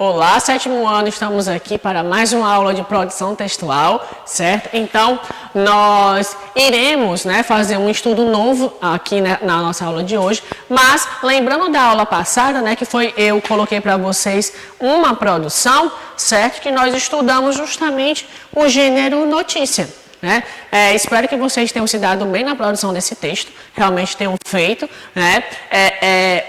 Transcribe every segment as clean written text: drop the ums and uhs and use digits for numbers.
Olá, sétimo ano, estamos aqui para mais uma aula de produção textual, certo? Então, nós iremos fazer um estudo novo aqui na nossa aula de hoje, mas lembrando da aula passada, que eu coloquei para vocês uma produção, certo? Que nós estudamos justamente o gênero notícia. Espero que vocês tenham se dado bem na produção desse texto, realmente tenham feito,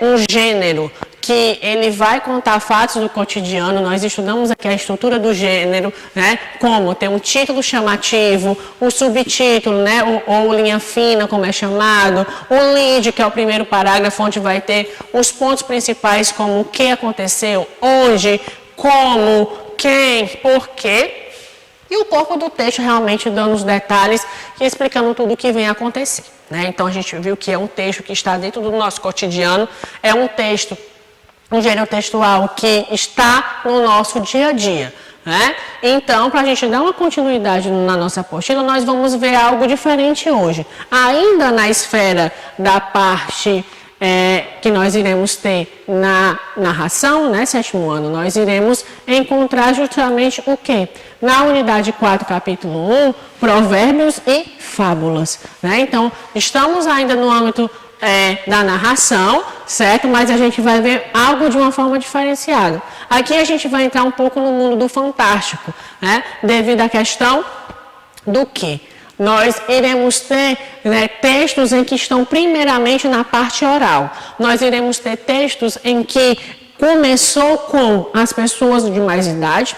um gênero que ele vai contar fatos do cotidiano. Nós estudamos aqui a estrutura do gênero, como ter um título chamativo, o subtítulo, ou linha fina, como é chamado, o lead, que é o primeiro parágrafo, onde vai ter os pontos principais, como o que aconteceu, onde, como, quem, porquê. E o corpo do texto realmente dando os detalhes e explicando tudo o que vem acontecer. Então, a gente viu que é um texto que está dentro do nosso cotidiano, é um texto, um gênero textual que está no nosso dia a dia. Então, para a gente dar uma continuidade na nossa apostila, nós vamos ver algo diferente hoje. Ainda na esfera da parte que nós iremos ter na narração, sétimo ano, nós iremos encontrar justamente o quê? Na unidade 4, capítulo 1, provérbios e fábulas. Então, estamos ainda no âmbito da narração, certo? Mas a gente vai ver algo de uma forma diferenciada. Aqui a gente vai entrar um pouco no mundo do fantástico, devido à questão do que? Nós iremos ter textos em que estão primeiramente na parte oral. Nós iremos ter textos em que começou com as pessoas de mais idade,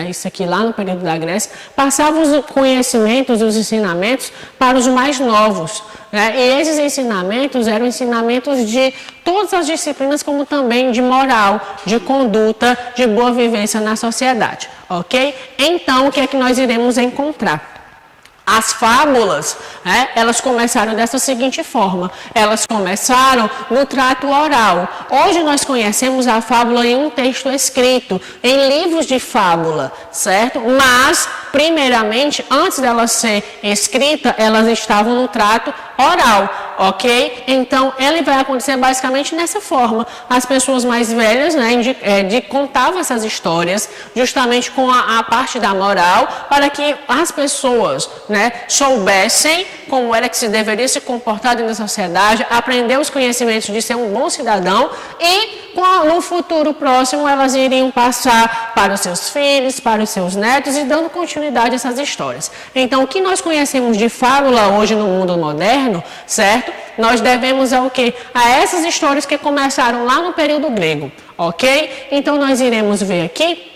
isso aqui lá no período da Grécia, passavam os conhecimentos, os ensinamentos para os mais novos. E esses ensinamentos eram ensinamentos de todas as disciplinas, como também de moral, de conduta, de boa vivência na sociedade. Ok? Então, o que é que nós iremos encontrar? As fábulas, elas começaram dessa seguinte forma, elas começaram no trato oral. Hoje nós conhecemos a fábula em um texto escrito, em livros de fábula, certo? Mas, primeiramente, antes dela ser escrita, elas estavam no trato oral, ok? Então, ele vai acontecer basicamente dessa forma. As pessoas mais velhas, contavam essas histórias, justamente com a parte da moral, para que as pessoas, soubessem como era que se deveria se comportar dentro da sociedade, aprender os conhecimentos de ser um bom cidadão e, no futuro próximo, elas iriam passar para os seus filhos, para os seus netos e dando continuidade a essas histórias. Então, o que nós conhecemos de fábula hoje no mundo moderno, certo? Nós devemos ao quê? A essas histórias que começaram lá no período grego, ok? Então, nós iremos ver aqui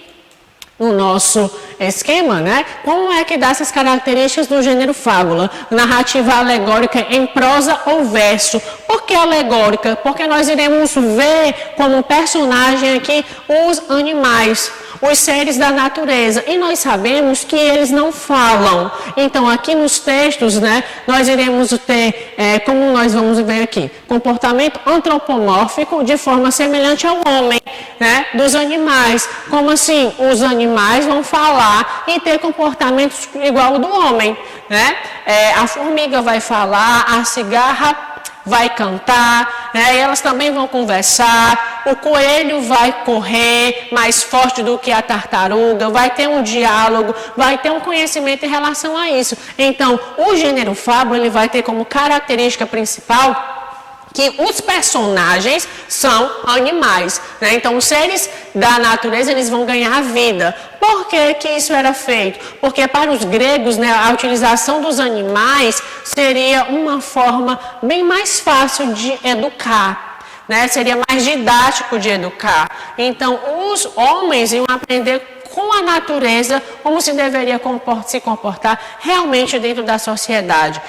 no nosso esquema, como é que dá essas características do gênero fábula, narrativa alegórica em prosa ou verso. Por que alegórica? Porque nós iremos ver como personagem aqui os animais, os seres da natureza, e nós sabemos que eles não falam. Então, aqui nos textos, nós iremos ter, como nós vamos ver aqui, comportamento antropomórfico de forma semelhante ao homem, dos animais. Como assim? Os animais vão falar e ter comportamentos igual ao do homem, A formiga vai falar, a cigarra vai cantar, e elas também vão conversar, o coelho vai correr mais forte do que a tartaruga, vai ter um diálogo, vai ter um conhecimento em relação a isso. Então, o gênero fábula, ele vai ter como característica principal que os personagens são animais, Então, os seres da natureza, eles vão ganhar vida. Por que que isso era feito? Porque para os gregos, a utilização dos animais seria uma forma bem mais fácil de educar, Seria mais didático de educar. Então, os homens iam aprender com a natureza como se deveria se comportar realmente dentro da sociedade,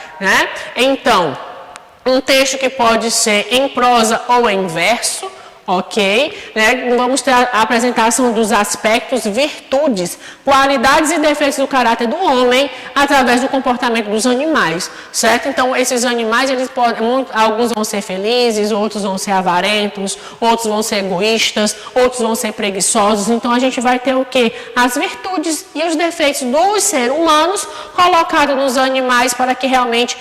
Então, um texto que pode ser em prosa ou em verso, ok? Vamos ter a apresentação dos aspectos, virtudes, qualidades e defeitos do caráter do homem através do comportamento dos animais, certo? Então, esses animais, alguns vão ser felizes, outros vão ser avarentos, outros vão ser egoístas, outros vão ser preguiçosos. Então, a gente vai ter o quê? As virtudes e os defeitos dos seres humanos colocados nos animais para que realmente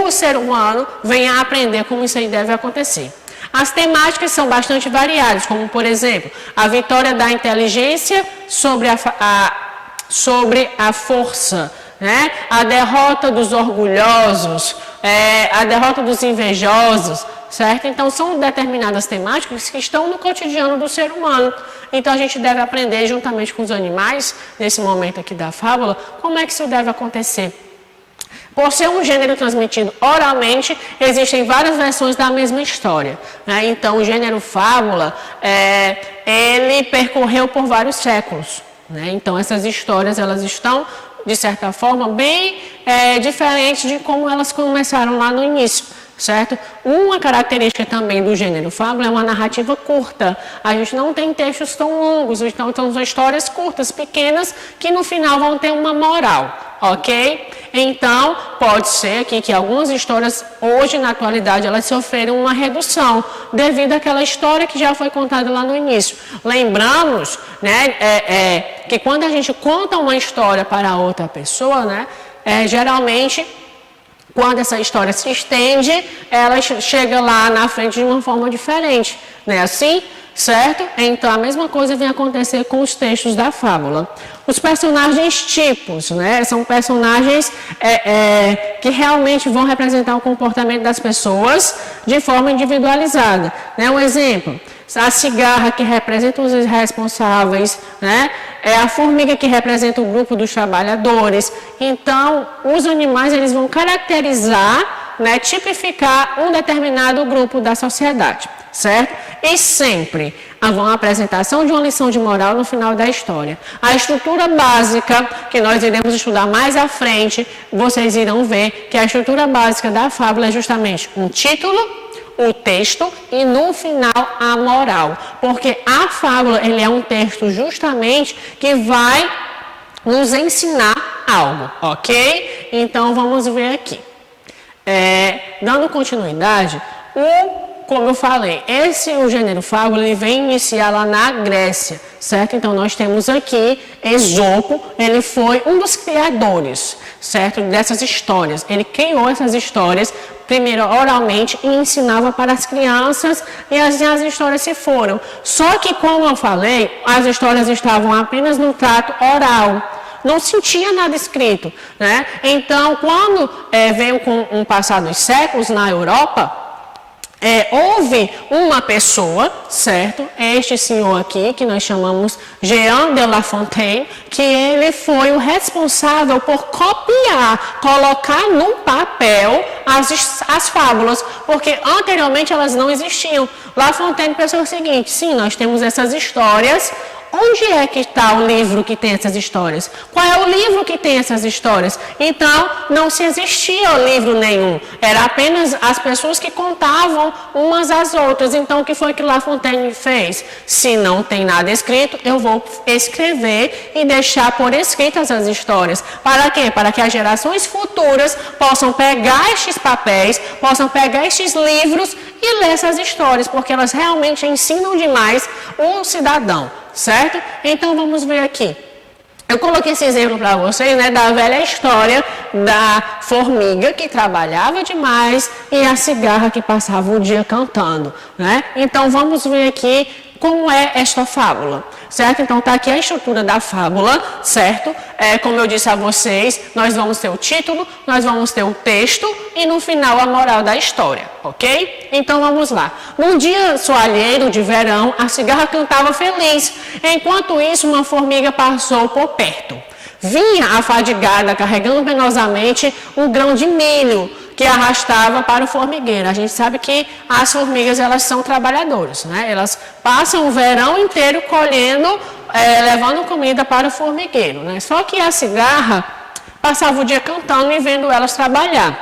o ser humano venha a aprender como isso aí deve acontecer. As temáticas são bastante variadas, como, por exemplo, a vitória da inteligência sobre a força, né? A derrota dos orgulhosos, a derrota dos invejosos, certo? Então, são determinadas temáticas que estão no cotidiano do ser humano. Então, a gente deve aprender, juntamente com os animais, nesse momento aqui da fábula, como é que isso deve acontecer. Por ser um gênero transmitido oralmente, existem várias versões da mesma história, né? Então, o gênero fábula, ele percorreu por vários séculos, né? Então, essas histórias, elas estão, de certa forma, bem diferentes de como elas começaram lá no início, certo? Uma característica também do gênero fábula é uma narrativa curta. A gente não tem textos tão longos, então são histórias curtas, pequenas, que no final vão ter uma moral, ok? Então, pode ser aqui que algumas histórias, hoje na atualidade, elas sofreram uma redução, devido àquela história que já foi contada lá no início. Lembramos, né, que quando a gente conta uma história para outra pessoa, né, geralmente, quando essa história se estende, ela chega lá na frente de uma forma diferente, né? Assim, certo? Então, a mesma coisa vem acontecer com os textos da fábula. Os personagens tipos, né? São personagens que realmente vão representar o comportamento das pessoas de forma individualizada, né? Um exemplo, a cigarra, que representa os irresponsáveis, né? É a formiga, que representa o grupo dos trabalhadores. Então, os animais, eles vão caracterizar, né, tipificar um determinado grupo da sociedade, certo? E sempre haverá uma apresentação de uma lição de moral no final da história. A estrutura básica, que nós iremos estudar mais à frente, vocês irão ver que a estrutura básica da fábula é justamente um título, o texto e no final a moral, porque a fábula, ele é um texto justamente que vai nos ensinar algo, ok? Então vamos ver aqui. Dando continuidade, como eu falei, o gênero fábula, ele vem iniciar lá na Grécia, certo? Então nós temos aqui Esopo, ele foi um dos criadores, certo? Dessas histórias. Ele criou essas histórias primeiro oralmente e ensinava para as crianças, e assim as histórias se foram. Só que, como eu falei, as histórias estavam apenas no trato oral. Não se tinha nada escrito, né? Então, quando veio com o passar dos séculos na Europa, houve uma pessoa, certo? Este senhor aqui, que nós chamamos Jean de La Fontaine, que ele foi o responsável por copiar, colocar no papel as fábulas, porque anteriormente elas não existiam. La Fontaine pensou o seguinte: sim, nós temos essas histórias. Onde é que está o livro que tem essas histórias? Qual é o livro que tem essas histórias? Então, não se existia livro nenhum. Era apenas as pessoas que contavam umas às outras. Então, o que foi que La Fontaine fez? Se não tem nada escrito, eu vou escrever e deixar por escrito essas histórias. Para quê? Para que as gerações futuras possam pegar estes papéis, possam pegar estes livros e ler essas histórias, porque elas realmente ensinam demais o cidadão. Certo? Então, vamos ver aqui. Eu coloquei esse exemplo para vocês, né, da velha história da formiga que trabalhava demais e a cigarra que passava o dia cantando, né? Então, vamos ver aqui como é esta fábula, certo? Então, está aqui a estrutura da fábula, certo? Como eu disse a vocês, nós vamos ter o título, nós vamos ter o texto e, no final, a moral da história, ok? Então, vamos lá. Num dia soalheiro de verão, a cigarra cantava feliz. Enquanto isso, uma formiga passou por perto. Vinha afadigada, carregando penosamente um grão de milho que arrastava para o formigueiro. A gente sabe que as formigas, elas são trabalhadoras, né? Elas passam o verão inteiro colhendo, levando comida para o formigueiro, né? Só que a cigarra passava o dia cantando e vendo elas trabalhar.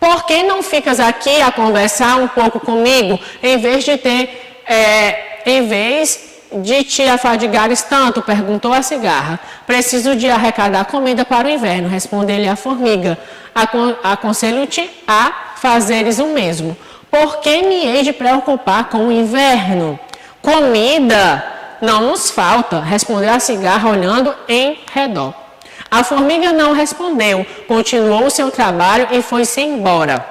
Por que não ficas aqui a conversar um pouco comigo, em vez de te afadigares tanto? Perguntou a cigarra. Preciso de arrecadar comida para o inverno, respondeu-lhe a formiga. Aconselho-te a fazeres o mesmo. Por que me hei de preocupar com o inverno? Comida não nos falta, respondeu a cigarra, olhando em redor. A formiga não respondeu, continuou o seu trabalho e foi-se embora.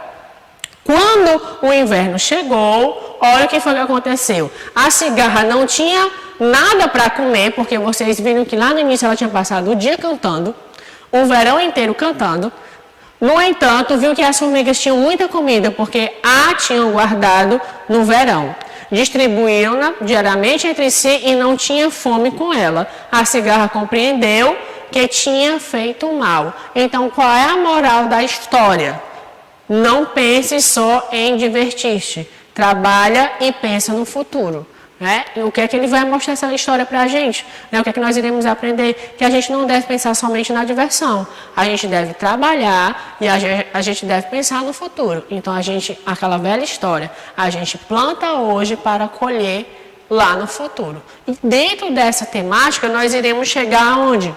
Quando o inverno chegou, olha o que foi que aconteceu. A cigarra não tinha nada para comer, porque vocês viram que lá no início ela tinha passado o dia cantando, o verão inteiro cantando. No entanto, viu que as formigas tinham muita comida, porque a tinham guardado no verão. Distribuíram-na diariamente entre si e não tinha fome com ela. A cigarra compreendeu que tinha feito mal. Então, qual é a moral da história? Não pense só em divertir-se. Trabalha e pensa no futuro. Né? E o que é que ele vai mostrar essa história para a gente? Né? O que é que nós iremos aprender? Que a gente não deve pensar somente na diversão. A gente deve trabalhar e a gente deve pensar no futuro. Então, aquela velha história, a gente planta hoje para colher lá no futuro. E dentro dessa temática, nós iremos chegar aonde?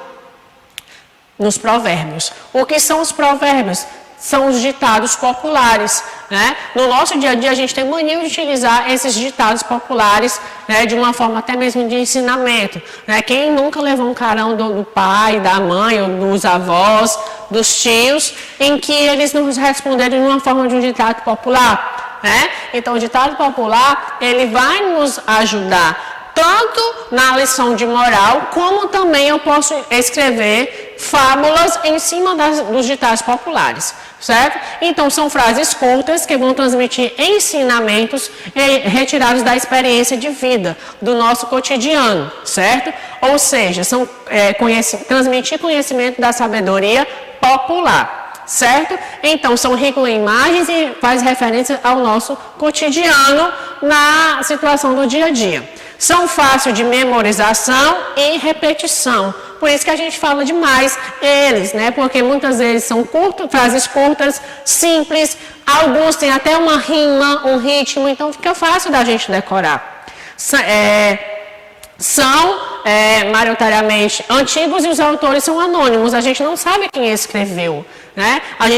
Nos provérbios. O que são os provérbios? São os ditados populares, né? No nosso dia a dia, a gente tem mania de utilizar esses ditados populares, né, de uma forma até mesmo de ensinamento, né? Quem nunca levou um carão do pai, da mãe, ou dos avós, dos tios, em que eles nos responderam de uma forma de um ditado popular, né? Então, o ditado popular, ele vai nos ajudar tanto na lição de moral, como também eu posso escrever fábulas em cima dos ditados populares, certo? Então, são frases curtas que vão transmitir ensinamentos retirados da experiência de vida, do nosso cotidiano, certo? Ou seja, são transmitir conhecimento da sabedoria popular, certo? Então, são ricos em imagens e faz referência ao nosso cotidiano na situação do dia a dia. São fáceis de memorização e repetição. Por isso que a gente fala demais eles, né? Porque muitas vezes são frases curtas, simples, alguns têm até uma rima, um ritmo, então fica fácil da gente decorar. São maioritariamente antigos e os autores são anônimos. A gente não sabe quem escreveu, né? A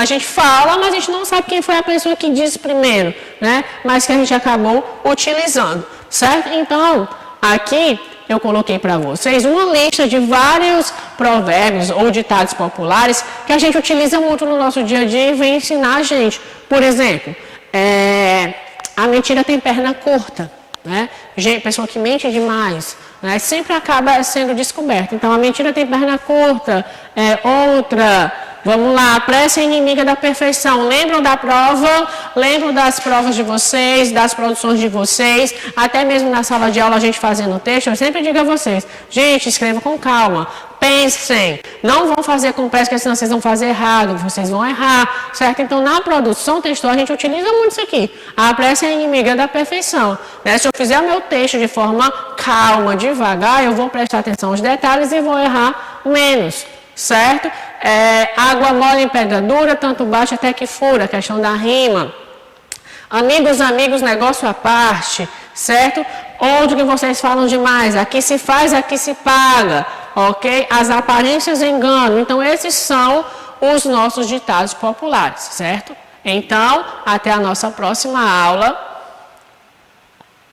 gente fala, mas a gente não sabe quem foi a pessoa que disse primeiro, né? Mas que a gente acabou utilizando, certo? Então, aqui eu coloquei para vocês uma lista de vários provérbios ou ditados populares que a gente utiliza muito no nosso dia a dia e vem ensinar a gente. Por exemplo, a mentira tem perna curta. Né? Pessoa que mente demais, né? Sempre acaba sendo descoberta. Então, a mentira tem perna curta. Outra, vamos lá, a pressa é inimiga da perfeição. Lembram da prova? Lembram das provas de vocês, das produções de vocês? Até mesmo na sala de aula, a gente fazendo texto, eu sempre digo a vocês, gente, escreva com calma. Pensem, não vão fazer com pressa, porque senão vocês vão fazer errado, vocês vão errar, certo? Então, na produção textual, a gente utiliza muito isso aqui. A pressa é inimiga da perfeição. Né? Se eu fizer o meu texto de forma calma, devagar, eu vou prestar atenção aos detalhes e vou errar menos, certo? Água mole em pedra dura, tanto bate até que fura, questão da rima. Amigos, negócio à parte, certo? Outro que vocês falam demais, aqui se faz, aqui se paga. Ok? As aparências enganam. Então, esses são os nossos ditados populares, certo? Então, até a nossa próxima aula.